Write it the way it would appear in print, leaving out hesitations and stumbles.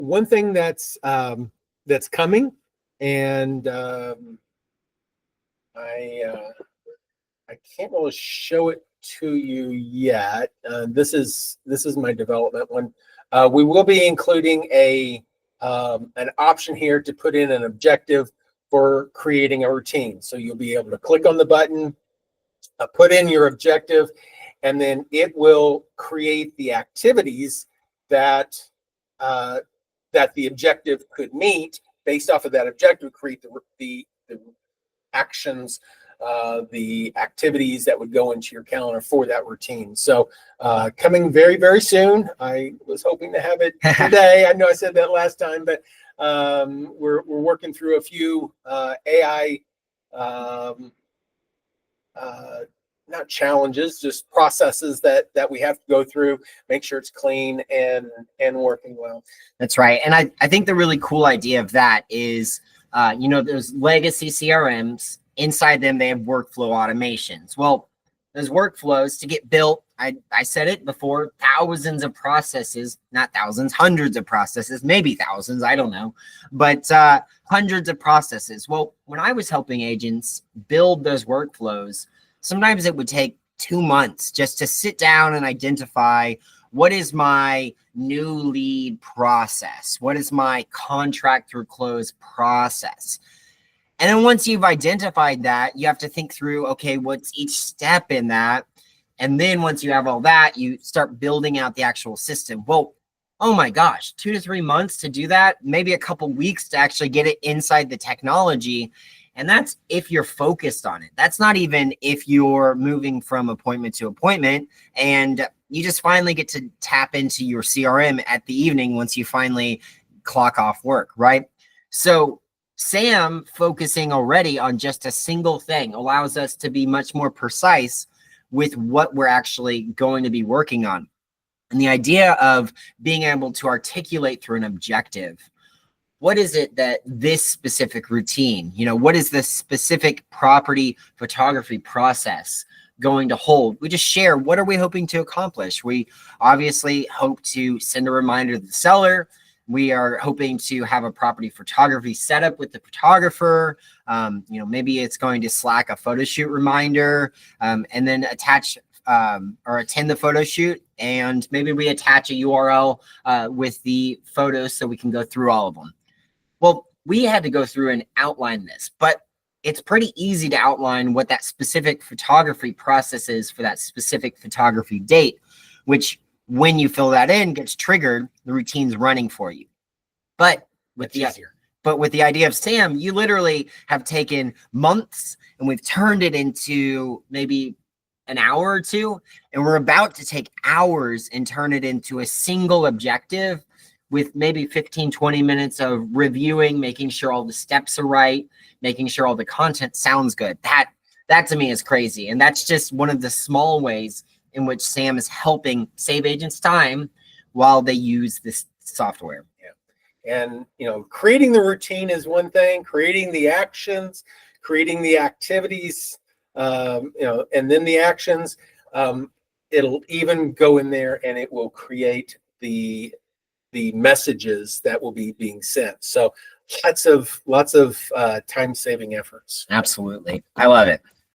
one thing that's coming, and I can't really show it to you yet. This is my development one. We will be including an option here to put in an objective for creating a routine. So you'll be able to click on the button, put in your objective, and then it will create the activities that the objective could meet. Based off of that objective, create the actions, the activities that would go into your calendar for that routine. So coming very, very soon. I was hoping to have it today. I know I said that last time, but we're working through a few AI not challenges, just processes that we have to go through, make sure it's clean and working well. That's right. And I think the really cool idea of that is, those legacy CRMs, inside them, they have workflow automations. Well, those workflows to get built, I said it before, thousands of processes, not thousands, hundreds of processes, maybe thousands, I don't know, but hundreds of processes. Well, when I was helping agents build those workflows, sometimes it would take 2 months just to sit down and identify, what is my new lead process? What is my contract through close process? And then once you've identified that, you have to think through, okay, what's each step in that? And then once you have all that, you start building out the actual system. Well, oh my gosh, 2 to 3 months to do that, maybe a couple weeks to actually get it inside the technology. And that's if you're focused on it. That's not even if you're moving from appointment to appointment and you just finally get to tap into your CRM at the evening once you finally clock off work, right? So Sam focusing already on just a single thing allows us to be much more precise with what we're actually going to be working on. And the idea of being able to articulate through an objective, what is it that this specific routine, what is the specific property photography process going to hold? We just share, what are we hoping to accomplish? We obviously hope to send a reminder to the seller. We are hoping to have a property photography setup with the photographer. Maybe it's going to Slack a photo shoot reminder, and then attach or attend the photo shoot. And maybe we attach a URL with the photos so we can go through all of them. Well, we had to go through and outline this, but it's pretty easy to outline what that specific photography process is for that specific photography date, which when you fill that in gets triggered, the routine's running for you. But with the idea of Sam, you literally have taken months and we've turned it into maybe an hour or two, and we're about to take hours and turn it into a single objective with maybe 15, 20 minutes of reviewing, making sure all the steps are right, making sure all the content sounds good. That to me is crazy. And that's just one of the small ways in which Sam is helping save agents time while they use this software. Yeah. And, creating the routine is one thing, creating the actions, creating the activities, and then the actions, it'll even go in there and it will create the messages that will be being sent. So lots of time-saving efforts. Absolutely. I love it.